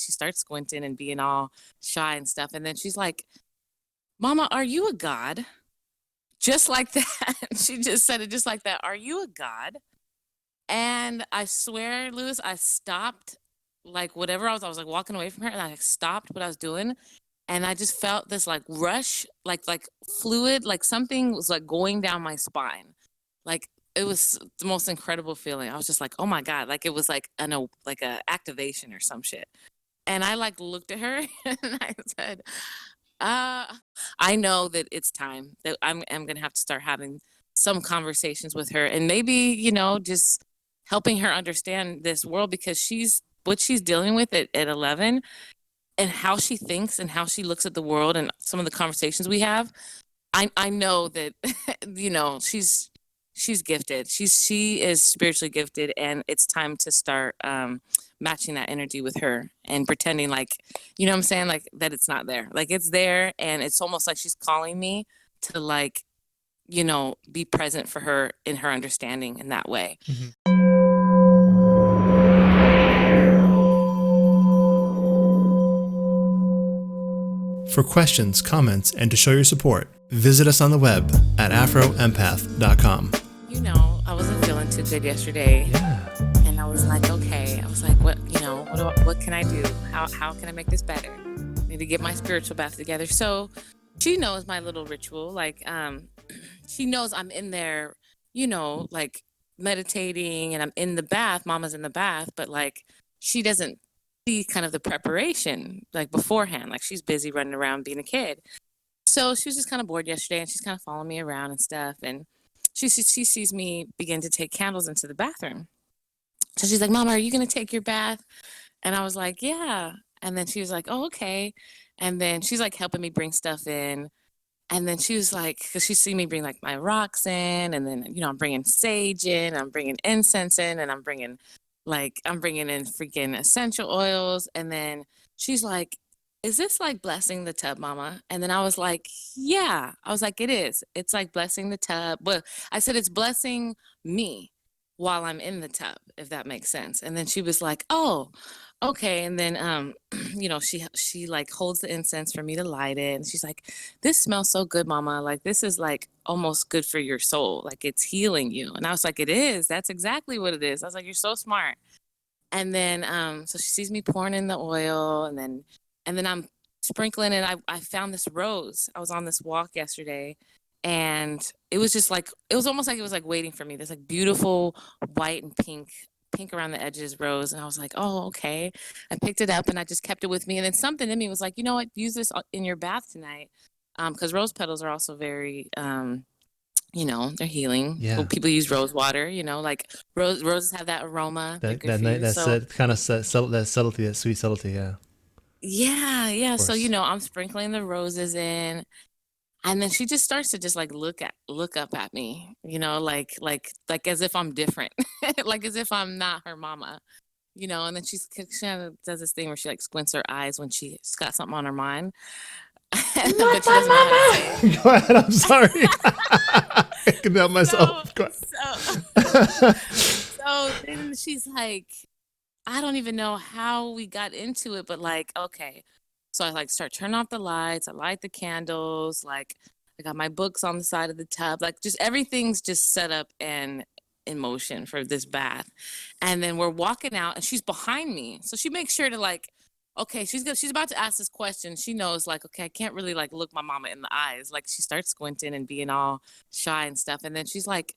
she starts squinting and being all shy and stuff. And then she's like, Mama, are you a god? Just like that. She just said it just like that. Are you a god? And I swear, Lewis, I stopped like whatever I was like walking away from her, and I stopped what I was doing. And I just felt this like rush, like fluid, like something was like going down my spine. Like it was the most incredible feeling. I was just like, oh my God, like it was like a activation or some shit. And I like looked at her and I said, I know that it's time that I'm gonna have to start having some conversations with her, and maybe, just helping her understand this world, because what she's dealing with at 11, and how she thinks and how she looks at the world and some of the conversations we have. I know that she's gifted. She is spiritually gifted, and it's time to start matching that energy with her and pretending like, you know what I'm saying, like that it's not there. Like it's there, and it's almost like she's calling me to like, be present for her in her understanding in that way. For questions, comments, and to show your support, visit us on the web at afroempath.com. I wasn't feeling too good yesterday. Yeah. And I was like, okay. I was like, what can I do? How can I make this better? I need to get my spiritual bath together. So she knows my little ritual. Like, she knows I'm in there, like meditating, and I'm in the bath. Mama's in the bath, but like she doesn't see kind of the preparation like beforehand. Like she's busy running around being a kid. So she was just kind of bored yesterday, and she's kind of following me around and stuff. And she sees me begin to take candles into the bathroom. So she's like, Mama, are you going to take your bath? And I was like, yeah. And then she was like, oh, okay. And then she's like helping me bring stuff in. And then she was like, because she see me bring like my rocks in, and then, I'm bringing sage in, I'm bringing incense in, and I'm bringing in freaking essential oils. And then she's like, is this like blessing the tub, Mama? And then I was like, yeah. I was like, it is. It's like blessing the tub. Well, I said it's blessing me while I'm in the tub, if that makes sense. And then she was like, oh, okay. And then, she like holds the incense for me to light it. And she's like, this smells so good, Mama. Like, this is like almost good for your soul. Like it's healing you. And I was like, it is. That's exactly what it is. I was like, you're so smart. And then, so she sees me pouring in the oil, and then I'm sprinkling it. I found this rose. I was on this walk yesterday, and it was just like, it was almost like it was like waiting for me. This like beautiful white and pink around the edges rose. And I was like, oh, okay. I picked it up and I just kept it with me. And then something in me was like, you know what, use this in your bath tonight. Because rose petals are also very, they're healing. Yeah. Well, people use rose water, like roses have that aroma. That kind of subtlety, that sweet subtlety, yeah. Yeah. So, I'm sprinkling the roses in, and then she just starts to just like look up at me, like as if I'm different, like as if I'm not her mama, and then she kind of does this thing where she like squints her eyes when she's got something on her mind. But she doesn't know how to say it. Go ahead, I'm sorry. I can help myself. So then she's like, I don't even know how we got into it, but like, okay. So I like start turning off the lights. I light the candles. Like I got my books on the side of the tub. Like just everything's just set up and in motion for this bath. And then we're walking out, and she's behind me. So she makes sure to like, okay, she's about to ask this question. She knows like, okay, I can't really like look my mama in the eyes. Like she starts squinting and being all shy and stuff. And then she's like,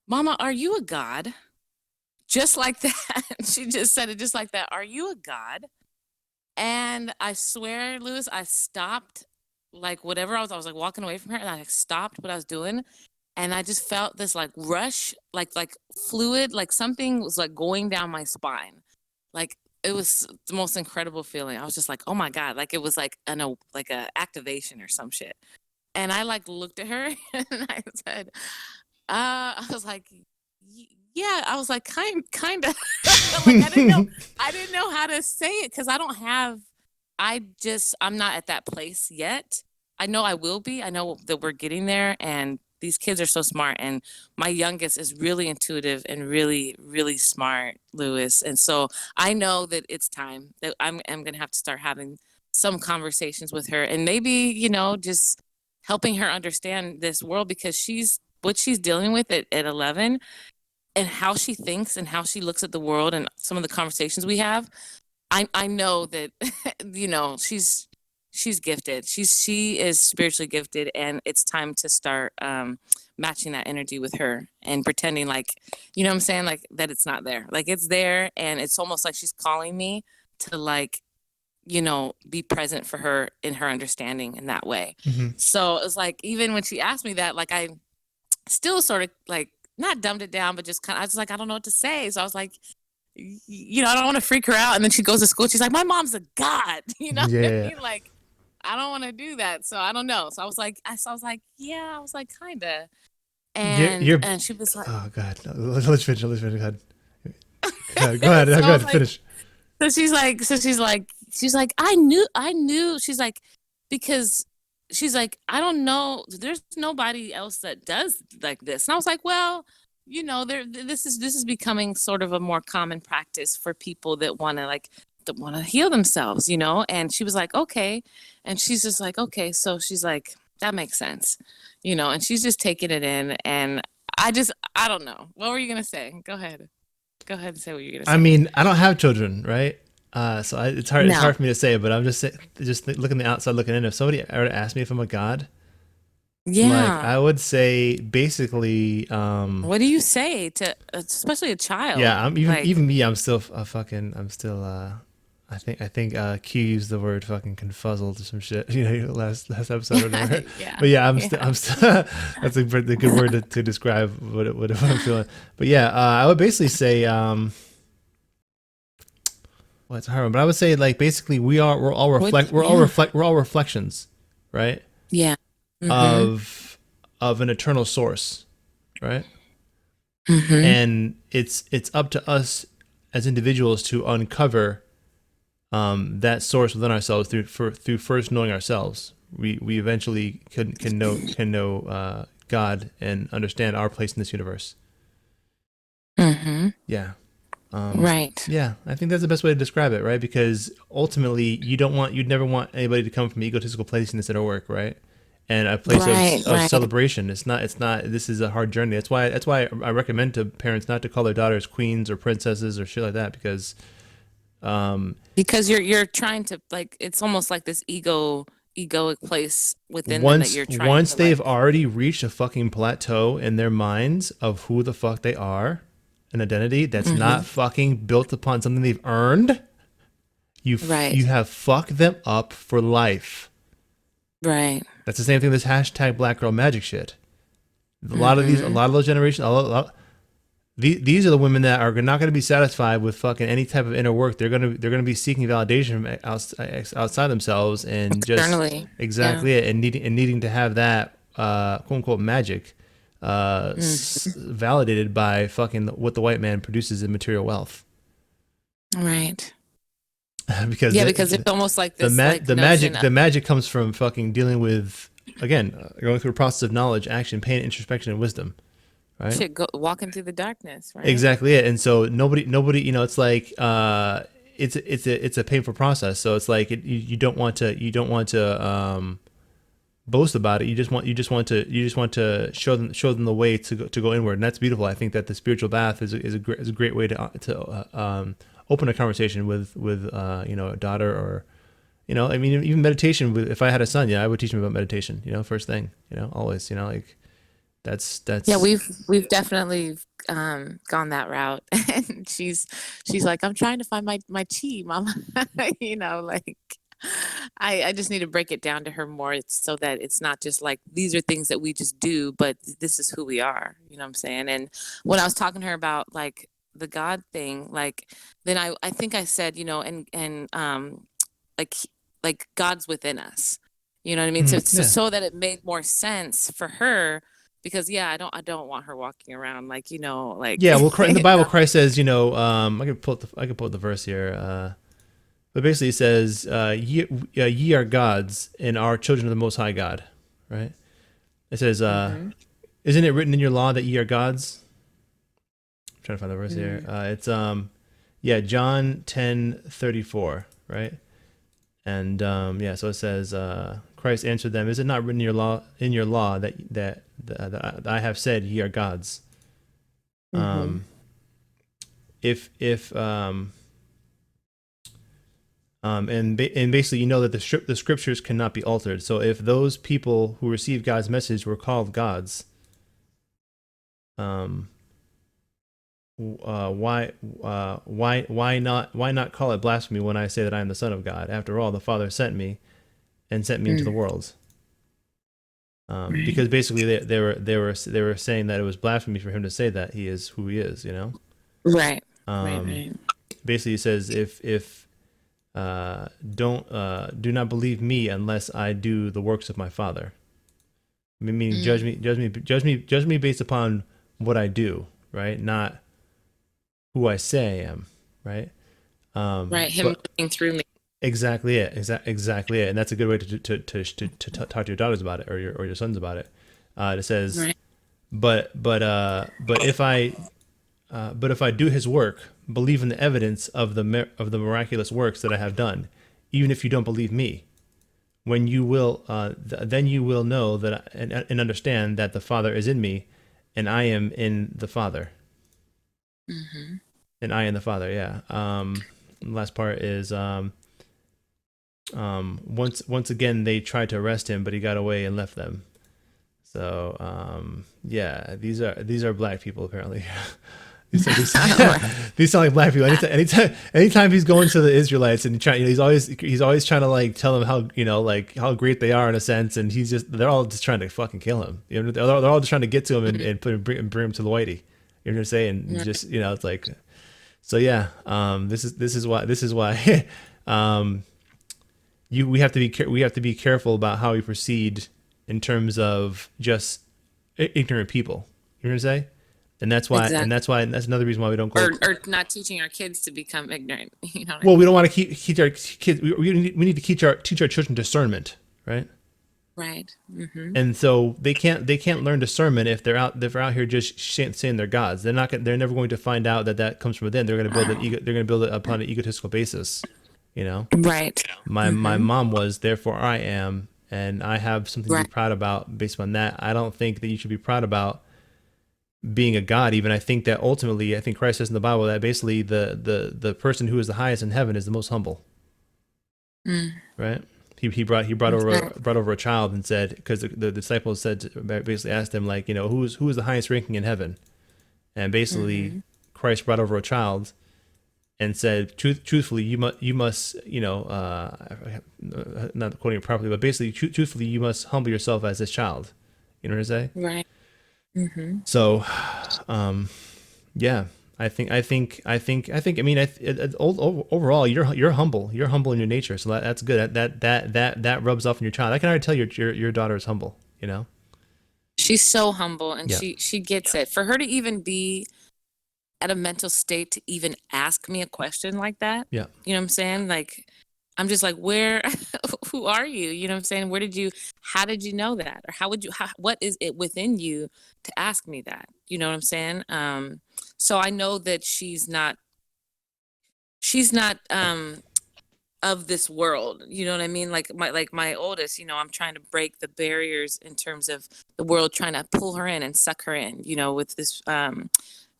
Mama, are you a god? Just like that. She just said it just like that. Are you a god? And I swear, Lewis, I stopped like whatever I was like walking away from her, and I stopped what I was doing. And I just felt this like rush, like fluid, like something was like going down my spine. Like it was the most incredible feeling. I was just like, oh my God, like it was like a activation or some shit. And I like looked at her and I said, I was like, yeah, I was like, kind of, like, I didn't know how to say it, because I'm not at that place yet. I know I will be. I know that we're getting there, and these kids are so smart, and my youngest is really intuitive and really, really smart, Lewis. And so I know that it's time that I'm going to have to start having some conversations with her, and maybe, just helping her understand this world, because what she's dealing with at 11, and how she thinks and how she looks at the world and some of the conversations we have. I know that she's gifted. She is spiritually gifted, and it's time to start matching that energy with her and pretending like, what I'm saying, like that it's not there. Like it's there, and it's almost like she's calling me to, like, be present for her in her understanding in that way. Mm-hmm. So it's like, even when she asked me that, like, I still sort of like not dumbed it down, but just kind of, I was like, I don't know what to say. So I was like, I don't want to freak her out. And then she goes to school. She's like, my mom's a god. You know what I Yeah. mean? Like, I don't want to do that. So I don't know. So I was like, yeah, I was like, kind of. And she was like, oh God, let's finish. Let's finish. Go ahead. Go ahead. So Go ahead. Finish. So she's like, I knew. She's like, because she's like, I don't know. There's nobody else that does like this. And I was like, well, this is becoming sort of a more common practice for people that want to heal themselves, And she was like, okay. And she's just like, okay. So she's like, that makes sense, and she's just taking it in. And I don't know. What were you going to say? Go ahead and say what you're going to say. I mean, I don't have children, right? So it's hard. No. It's hard for me to say, but I'm just looking the outside, looking in. If somebody ever asked me if I'm a god, yeah, like I would say basically. What do you say to, especially a child? Yeah, even me. I'm still I'm still. I think Q used the word fucking confuzzled or some shit. Last episode or whatever. Yeah. But yeah, I'm still. That's a good word to describe what I'm feeling. But yeah, I would basically say. Well, it's a hard one, but I would say, like, basically we're all reflections, right? Yeah. Mm-hmm. Of an eternal source, right? Mm-hmm. And it's up to us as individuals to uncover that source within ourselves through first knowing ourselves. We eventually can know God and understand our place in this universe. Mm-hmm. Yeah. Right. Yeah, I think that's the best way to describe it, right? Because ultimately, you'd never want anybody to come from egotistical places at our work, right? And a place of celebration. It's not. This is a hard journey. That's why I recommend to parents not to call their daughters queens or princesses or shit like that, because you're trying to, like, it's almost like this egoic place within them that you're trying. Once they've already reached a fucking plateau in their minds of who the fuck they are, an identity that's not fucking built upon something they've earned, you have fucked them up for life. Right. That's the same thing with this hashtag Black Girl Magic shit. A lot of those generations, these are the women that are not going to be satisfied with fucking any type of inner work. They're gonna be seeking validation from outside themselves and externally. Exactly it, and needing to have that quote unquote magic validated by fucking what the white man produces in material wealth. Right. because it's almost like this. The magic comes from fucking dealing with, again, going through a process of knowledge, action, pain, introspection, and wisdom. Right. Walking through the darkness. Right. Exactly it. And so nobody, it's like it's a painful process. So it's like you don't want to boast about it. You just want to show them the way to go inward, and that's beautiful. I think that the spiritual bath is a great way to open a conversation with a daughter, or I mean, even meditation. If I had a son, I would teach him about meditation. First thing, always, like that's yeah. We've definitely gone that route, and she's like, I'm trying to find my chi, mama. Like. I just need to break it down to her more, so that it's not just like these are things that we just do, but this is who we are. You know what I'm saying? And when I was talking to her about like the God thing, like then I think I said, like God's within us. You know what I mean? So that it made more sense for her, because I don't want her walking around like like well, in the Bible Christ says I can pull up the verse here. But basically it says, ye are gods and are children of the Most High God, right? It says, Isn't it written in your law that ye are gods? I'm trying to find the verse here. Mm. It's yeah, John 10:34, right? And yeah, so it says, Christ answered them, "Is it not written in your law that I have said ye are gods?" Mm-hmm. If and basically, you know that the scriptures cannot be altered. So if those people who received God's message were called gods, um, why not call it blasphemy when I say that I am the Son of God? After all, the Father sent me and sent me into the Mm. world. Right. Because basically they were saying that it was blasphemy for him to say that he is who he is. Right. Right. Um, Right. Basically, it says if don't do not believe me unless I do the works of my Father. Meaning, Mm. judge me based upon what I do, right? Not who I say I am, right? Right. Him But living through me. exactly it, exactly it, and that's a good way to talk to your daughters about it, or your sons about it. It says, Right. but if I do His work, believe in the evidence of the miraculous works that I have done, even if you don't believe me. When you will, then you will know that and understand that the Father is in me, and I am in the Father, Mm-hmm. and I in the Father. Yeah. Last part is once again they tried to arrest him, but he got away and left them. So yeah, these are black people apparently. These Right. these sound like black people. Anytime he's going to the Israelites and he's always trying to like tell them how like how great they are in a sense, and they're all just trying to fucking kill him. They're all just trying to get to him and bring him to the whitey. You know what I'm saying? And Right. just it's like so yeah. This is why we have to be careful about how we proceed in terms of just ignorant people. You know what I'm saying? Exactly. And that's another reason why we don't go. Or not teaching our kids to become ignorant. You know what I Well, we don't mean? want to keep our kids. We need to teach our children discernment, right? Right. Mm-hmm. And so they can't learn discernment if they're out here just saying they're gods. They're never going to find out that comes from within. They're going to build it upon an egotistical basis. You know, Right. my Mm-hmm. mom was, therefore I am, and I have something to be Right. proud about based on that. I don't think that you should be proud about being a god. Even I think that ultimately, I think Christ says in the Bible that basically the person who is the highest in heaven is the most humble, Mm. right? He brought Right. over a child and said, because the disciples basically asked him, like, who is the highest ranking in heaven, and basically Mm-hmm. Christ brought over a child and said, truthfully, you must, not quoting it properly, but basically, truthfully, you must humble yourself as this child. You know what I say? Right. Mm-hmm. So, um, yeah, I mean, overall, you're humble. You're humble in your nature, so that's good. That rubs off on your child. I can already tell your daughter is humble. You know? She's so humble and Yeah. she gets it. For her to even be at a mental state to even ask me a question like that, Yeah. you know what I'm saying? Like, I'm just like, where, who are you? You know what I'm saying? How did you know that? Or what is it within you to ask me that? You know what I'm saying? So I know that she's not of this world. You know what I mean? Like my oldest, I'm trying to break the barriers in terms of the world trying to pull her in and suck her in, with this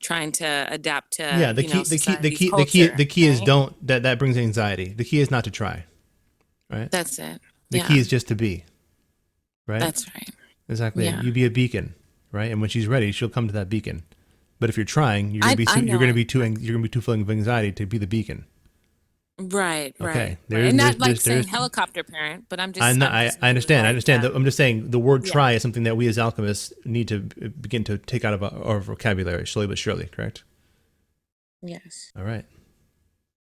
trying to adapt Yeah. to, society's culture, The key is right? don't that brings anxiety. The key is not to try. Right. That's it. The key Yeah, is just to be. Right. that's right. Exactly. Yeah. You be a beacon. Right. And when she's ready, she'll come to that beacon. But if you're trying, I you're know gonna it. be too full of anxiety to be the beacon. Right, Okay. right, right. And not like saying There's helicopter parent, but I'm I'm just not, I'm just I meaning understand. I like understand. I'm just saying the word yeah. try is something that we as alchemists need to begin to take out of our vocabulary slowly but surely, correct? Yes. All right.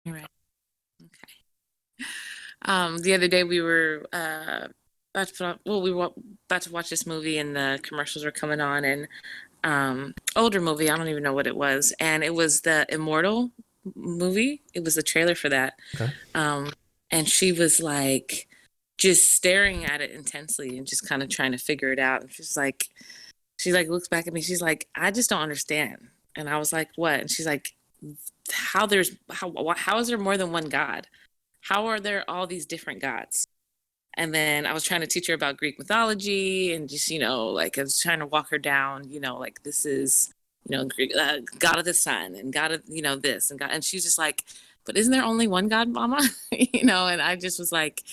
You're right. Okay. The other day we were we were about to watch this movie and the commercials were coming on and older movie, I don't even know what it was, and it was the Immortal movie. It was the trailer for that. Okay. Um and she was like just staring at it intensely and just kind of trying to figure it out. And she's like, She like looks back at me. She's like, I just don't understand. And I was like, what? And she's like, how is there more than one God? How are there all these different gods? And then I was trying to teach her about Greek mythology and just, like I was trying to walk her down, like this is, Greek, God of the sun and God of, this and God. And she's just like, but isn't there only one God, mama? And I just was like,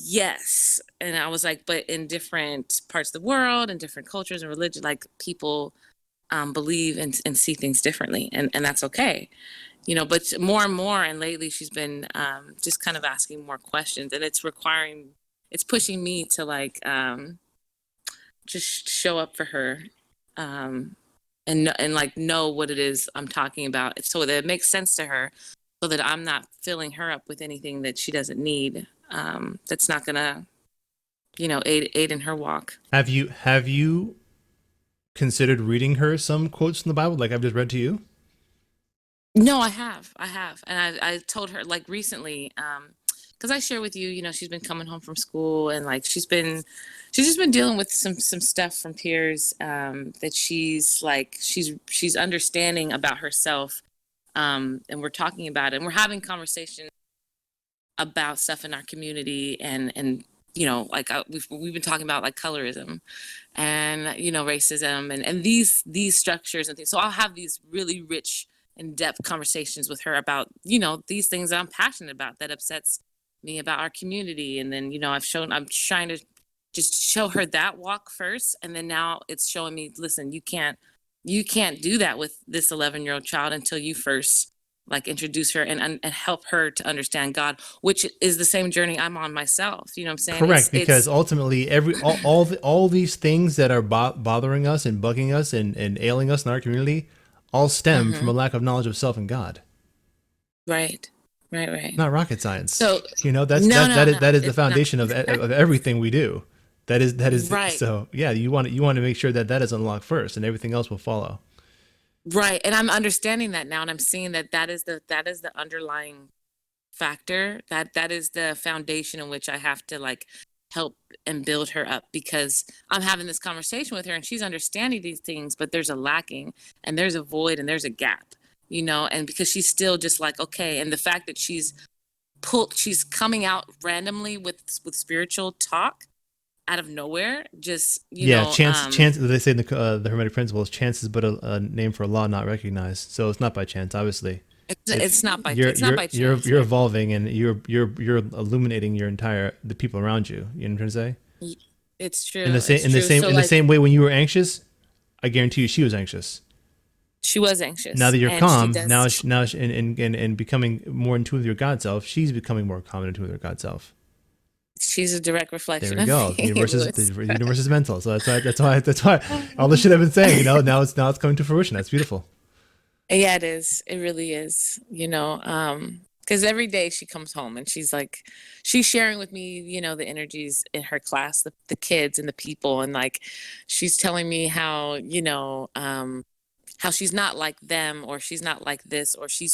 yes. And I was like, but in different parts of the world and different cultures and religion, like people believe and see things differently. And that's okay. But more and more, and lately she's been just kind of asking more questions, and it's pushing me to like just show up for her, and like know what it is I'm talking about, so that it makes sense to her, so that I'm not filling her up with anything that she doesn't need. That's not gonna, aid in her walk. Have you considered reading her some quotes from the Bible, like I've just read to you? No, I have, and I told her like recently, because I share with you, she's been coming home from school, and like she's just been dealing with some stuff from peers, that she's understanding about herself, and we're talking about it, and we're having conversations about stuff in our community, and like we've been talking about like colorism and racism and these structures and things. So I'll have these really rich, in-depth conversations with her about these things that I'm passionate about, that upsets me about our community. And then I'm trying to just show her that walk first, and then now it's showing me, listen, you can't do that with this 11-year-old child until you first like introduce her and help her to understand God, which is the same journey I'm on myself. You know what I'm saying? Correct, because It's ultimately all these things that are bothering us and bugging us and ailing us in our community all stem from a Mhm. lack of knowledge of self and God. Right, right. Not rocket science. So That's no, no, that no, is the it's not. foundation of everything we do. That is Right, so yeah, you want to make sure that is unlocked first and everything else will follow. right. And I'm understanding that now, and I'm seeing that is the underlying factor, that is the foundation in which I have to like help and build her up, because I'm having this conversation with her and she's understanding these things, but there's a lacking, and there's a void, and there's a gap, and because she's still just like, okay. And the fact that she's coming out randomly with spiritual talk out of nowhere, just Yeah, chance. They say in the Hermetic Principles, chance is but a name for a law not recognized. So it's not by chance, obviously. it's not by You're it's not you're by you're chance, you're right? evolving and you're illuminating the people around you. You know what I'm trying to say? Y- it's In the true, same it's true. So in the like, same way when you were anxious, I guarantee you she was anxious. she was Now anxious, that you're and she calm, does. and becoming more in tune with your God self, she's becoming more calm and in tune with her God self. She's a direct There reflection we of go. The me, universe is Louis. mental. So that's why all the shit I've been saying, now it's coming to fruition. That's beautiful. Yeah, it is. It really is. Because every day she comes home and she's sharing with me, the energies in her class, the kids and the people, and like, she's telling me how she's not like them, or she's not like this, or she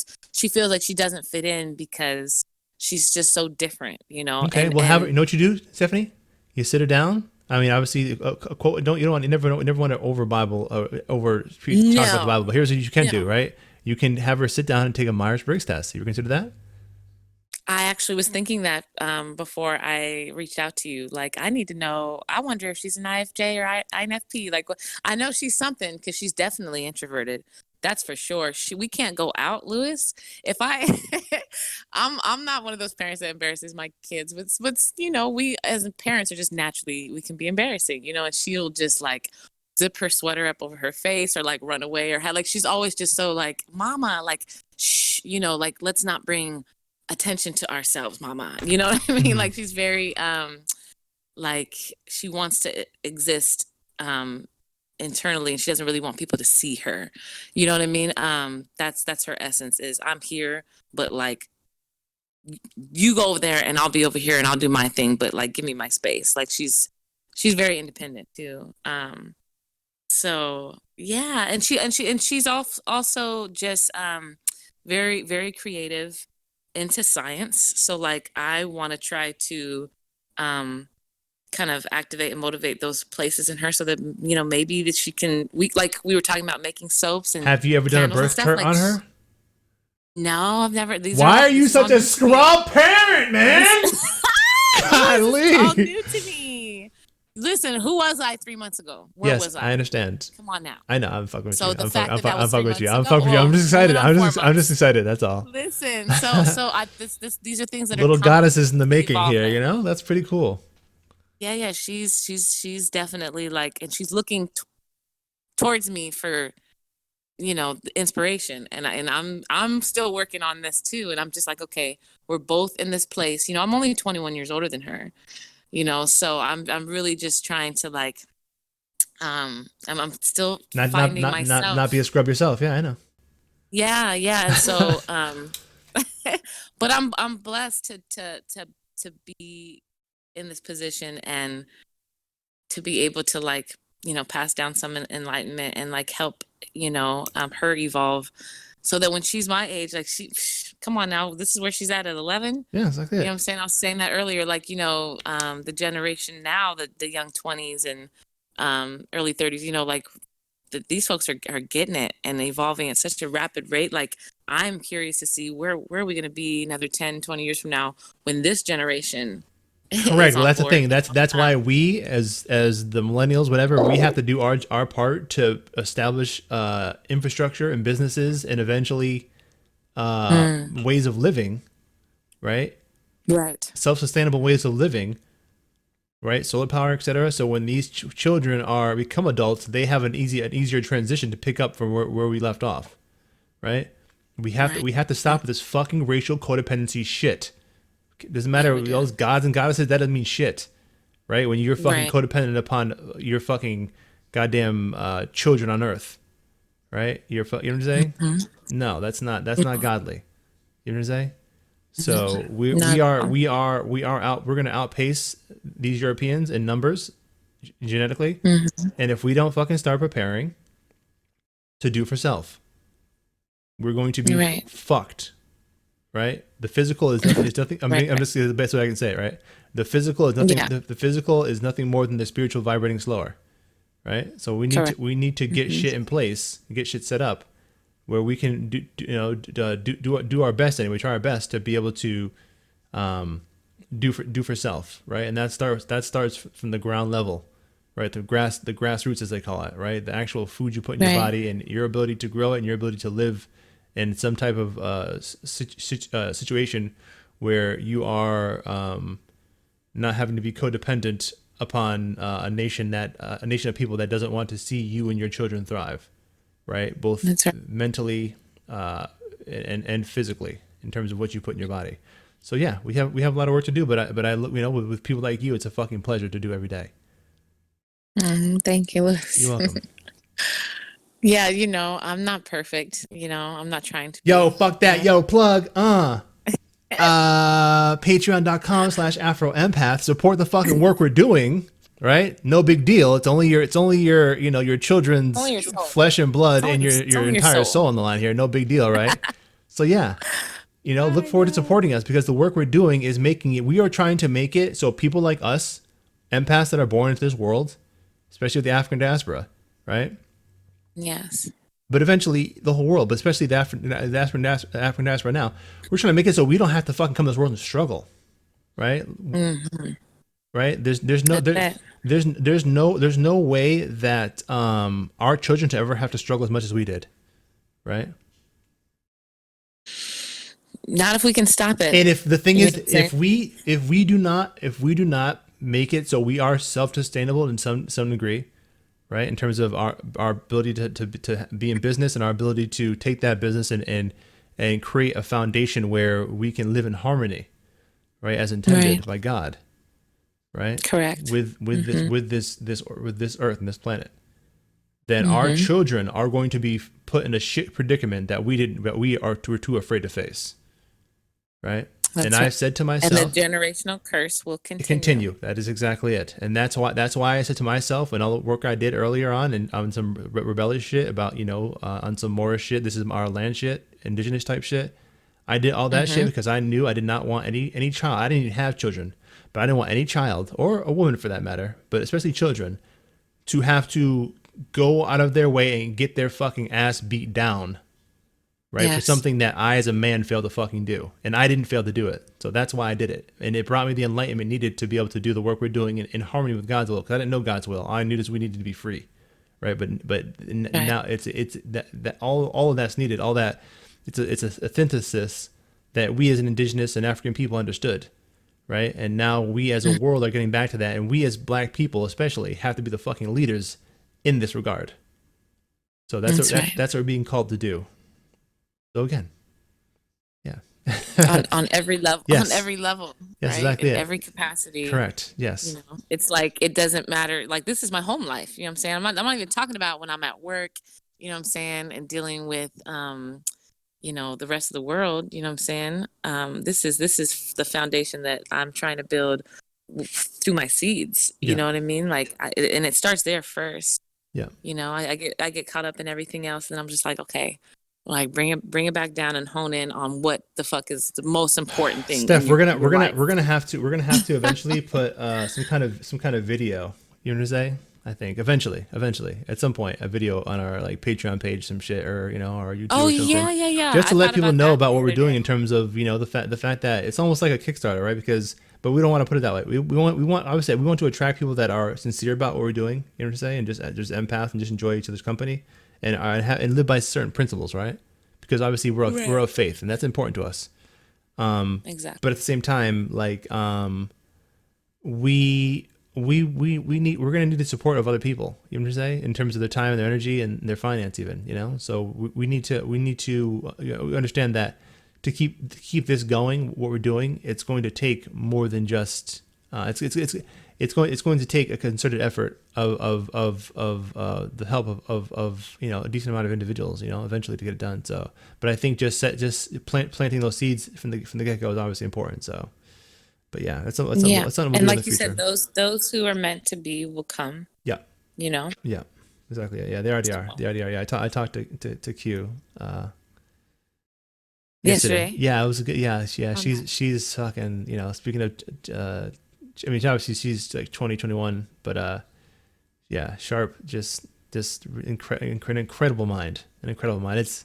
feels like she doesn't fit in because she's just so different, Okay, and well, have her. You and know what you do, Stephanie? You sit her down. I mean, obviously, a quote. Don't you don't want you never want to over Bible over talk about the Bible. no. But here's what you can do, No. right? You can have her sit down and take a Myers Briggs test. You ever consider that? I actually was thinking that before I reached out to you. Like, I need to know. I wonder if she's an IFJ or INFP. Like, I know she's something, because she's definitely introverted. That's for sure. We can't go out, Lewis. If I, I'm not one of those parents that embarrasses my kids. But we as parents are just naturally, we can be embarrassing. And she'll just like zip her sweater up over her face, or like run away, or like she's always just so like, mama, like, shh, like, let's not bring attention to ourselves, mama. You know what I mean? Hmm. Like, she's very like, she wants to exist internally, and she doesn't really want people to see her. You know what I mean? That's her essence, is I'm here, but like, you go over there and I'll be over here and I'll do my thing, but like, give me my space. Like, she's very independent too. So yeah, and she's also just very, very creative, into science. So like, I want to try to um kind of activate and motivate those places in her so that, maybe that she can, we were talking about making soaps and Have you ever done a candles and birth stuff. chart Like, on her? no, I've never. Why are you This is all such a new to me. scrub parent, man? It's all Golly. new to me. Listen, who was I 3 months ago? Where Yes, was I I? understand. Come on now. I know. I'm fucking with So you. the I'm fact fucking. that that I'm was 3 fucking with you. months I'm ago, fucking with you. I'm well, just going excited. on 4 I'm months. just excited. That's all. Listen, so these are things that Little are goddesses in the making here. evolving. You know, that's pretty cool. Yeah. She's definitely like, and she's looking towards me for, the inspiration, and I'm still working on this too, and I'm just like, okay, we're both in this place. I'm only 21 years older than her, so I'm really just trying to like, I'm still finding Not be a myself. scrub yourself. Yeah, I know. Yeah, and so but I'm blessed to be in this position and to be able to like, pass down some enlightenment and like help, her evolve so that when she's my age, like come on now, this is where she's at 11. Yeah, it's like You know that. what I'm saying? I was saying that earlier, like, the generation now, the young 20s and early 30s, like these folks are getting it and evolving at such a rapid rate. Like, I'm curious to see where are we going to be another 10, 20 years from now when this generation is Correct. Well, on that's the board. thing. That's why we, as the millennials, whatever, we have to do our part to establish infrastructure and businesses and eventually ways of living, right? Right. Self-sustainable ways of living, right? Solar power, etc. So when these children become adults, they have an easier transition to pick up from where we left off, right? We have to stop with this fucking racial codependency shit. It doesn't matter those gods and goddesses. That doesn't mean shit, right? When you're fucking codependent upon your fucking goddamn children on Earth, right? You know what I'm saying? No, that's not godly. You know what I'm saying? So we are out. We're gonna outpace these Europeans in numbers genetically, and if we don't fucking start preparing to do for self, we're going to be fucked. Right, the physical is nothing. I mean, I'm just the best way I can say it. Right, the physical is nothing. The physical is nothing more than the spiritual vibrating slower. Right, so we need to get shit in place, get shit set up, where we can do our best anyway. Try our best to be able to do for self. Right, and that starts from the ground level. Right, the grassroots as they call it. Right, the actual food you put in your body and your ability to grow it and your ability to live in some type of situation where you are not having to be codependent upon a nation of people that doesn't want to see you and your children thrive, right? Both mentally and physically in terms of what you put in your body. So yeah, we have a lot of work to do, but I with people like you, it's a fucking pleasure to do every day. Thank you, Louis. You're welcome. Yeah, I'm not perfect. I'm not trying to. Yo, fuck that. Yo, plug. Patreon.com/Afro-Empath. Support the fucking work we're doing. Right? No big deal. It's only your your children's flesh and blood and your entire soul on the line here. No big deal, right? So yeah, look forward to supporting us because the work we're doing is making it. We are trying to make it so people like us, empaths that are born into this world, especially with the African diaspora, right? Yes. But eventually the whole world, but especially the African diaspora now, we're trying to make it so we don't have to fucking come to this world and struggle, right? Right? There's no way that our children to ever have to struggle as much as we did, right? Not if we can stop it. And if the thing is, if we do not make it so we are self-sustainable in some degree, right, in terms of our ability to be in business and our ability to take that business and create a foundation where we can live in harmony, right, as intended by God, right? Correct. With this earth and this planet, then our children are going to be put in a shit predicament that we are too afraid to face, right? That's and right. I've said to myself, and the generational curse will continue. That is exactly it. And that's why I said to myself, and all the work I did earlier on some rebellious shit about, on some Moorish shit, this is our land shit, indigenous type shit. I did all that shit because I knew I did not want any child. I didn't even have children. but I didn't want any child or a woman for that matter, but especially children, to have to go out of their way and get their fucking ass beat down, right? For Yes. something that I as a man failed to fucking do. And I didn't fail to do it. So that's why I did it. And it brought me the enlightenment needed to be able to do the work we're doing in harmony with God's will. Because I didn't know God's will. All I knew is we needed to be free. Right. But now it's that all of that's needed. All that it's a synthesis that we as an indigenous and African people understood. Right. And now we as a world are getting back to that. And we as black people especially have to be the fucking leaders in this regard. So that's what we're being called to do. So again, yeah. on every level, yes. on every level, yes, right? exactly In every capacity. Correct. Yes. You know, it's like, it doesn't matter. Like, this is my home life. You know what I'm saying? I'm not even talking about when I'm at work, you know what I'm saying? And dealing with, you know, the rest of the world, you know what I'm saying? This is the foundation that I'm trying to build through my seeds. You know what I mean? Like, and it starts there first. Yeah. You know, I get caught up in everything else, and I'm just like, okay, like bring it back down and hone in on what the fuck is the most important thing. Steph, we're gonna have to eventually put some kind of video. You know what I'm saying? I think eventually at some point a video on our like Patreon page, some shit, or you know, our YouTube. Oh or something, yeah. just to let people know about what we're doing day. in terms of, you know, the fact that it's almost like a Kickstarter, right? But we don't want to put it that way. We want obviously we want to attract people that are sincere about what we're doing. You know what I'm saying? And just empath and just enjoy each other's company and live by certain principles, right? Because obviously we're of faith, and that's important to us. Exactly. But at the same time, like we're gonna need the support of other people. You know what I'm saying? In terms of their time and their energy and their finance, even. You know, so we need to you know, understand that to keep this going, what we're doing, it's going to take more than just it's going to take a concerted effort of the help of you know, a decent amount of individuals, you know, eventually to get it done. So, but I think just planting those seeds from the get go is obviously important. So, but yeah, that's something we'll and do like in the you future. said, those who are meant to be will come. Yeah. You know. Yeah. Exactly. Yeah, they already are. They already are. Yeah, I talked to Q. Yesterday. Yeah, it was a good. Yeah. She's fucking. You know, speaking of. I mean, obviously she's like 2021, but yeah, sharp. Just incredible mind. An incredible mind.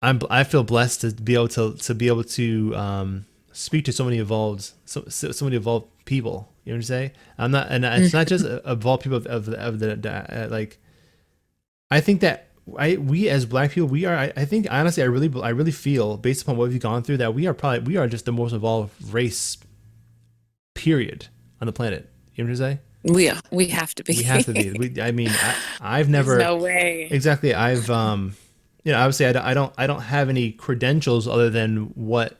I feel blessed to be able to speak to so many evolved people. You know what I'm saying? I'm not, and it's not just evolved people of the like. I think that we as black people, we are. I think honestly, I really feel, based upon what we've gone through, that we are just the most evolved race, period, on the planet. You know what I'm saying? We have to be. We have to be. I mean, I've never. There's no way. Exactly. I've you know, obviously I don't have any credentials other than what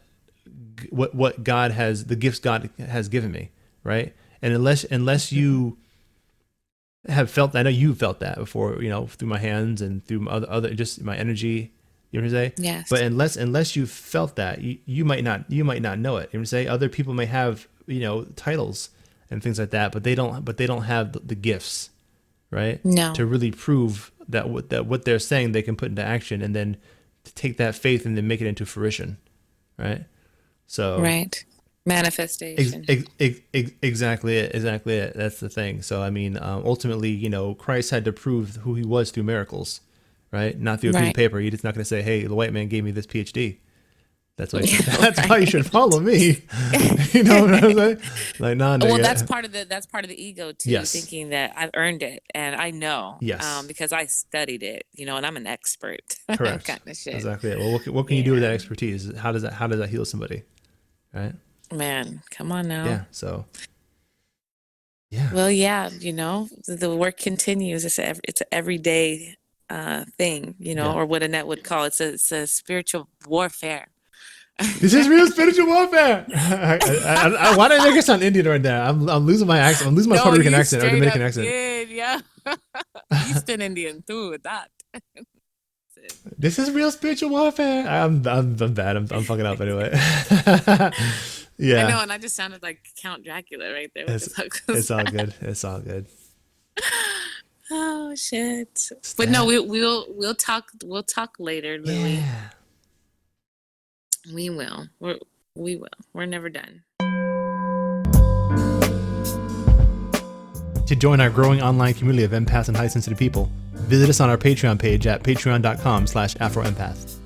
God has, the gifts God has given me, right? And unless you have felt, I know you've felt that before, you know, through my hands and through other just my energy, you know what I'm saying? Yes. But unless you felt that, you might not know it. You know what I'm saying? Other people may have, you know, titles and things like that, but they don't have the gifts, right? No. To really prove that what they're saying they can put into action, and then to take that faith and then make it into fruition, right? So right. Manifestation. Exactly it. That's the thing. So I mean, ultimately, you know, Christ had to prove who he was through miracles, right? Not through a piece of paper. He's just not going to say, "Hey, the white man gave me this PhD. That's why. Why you should follow me." You know what I'm saying? Like, nah. Well, that's part of the ego too. Yes. Thinking that I've earned it, and I know. Yes. Because I studied it, you know, and I'm an expert. Correct. Kind of shit. Exactly it. Well, what can you do with that expertise? How does that heal somebody? Right. Man, come on now. Yeah. So. Yeah. Well, yeah, you know, the work continues. It's an everyday thing, you know, or what Annette would call it. It's a spiritual warfare. This is real spiritual warfare. Why did I make it sound Indian right there? I'm losing my accent. I'm losing my Puerto Rican accent or Dominican accent. Yeah. Eastern Indian too with that. This is real spiritual warfare. I'm bad. I'm fucking up anyway. Yeah. I know, and I just sounded like Count Dracula right there. It's all good. It's all good. Oh shit! But no, we'll talk later, Louie. Yeah. We will. We will. We're never done. to join our growing online community of empaths and highly sensitive people, visit us on our Patreon page at patreon.com/AfroEmpath.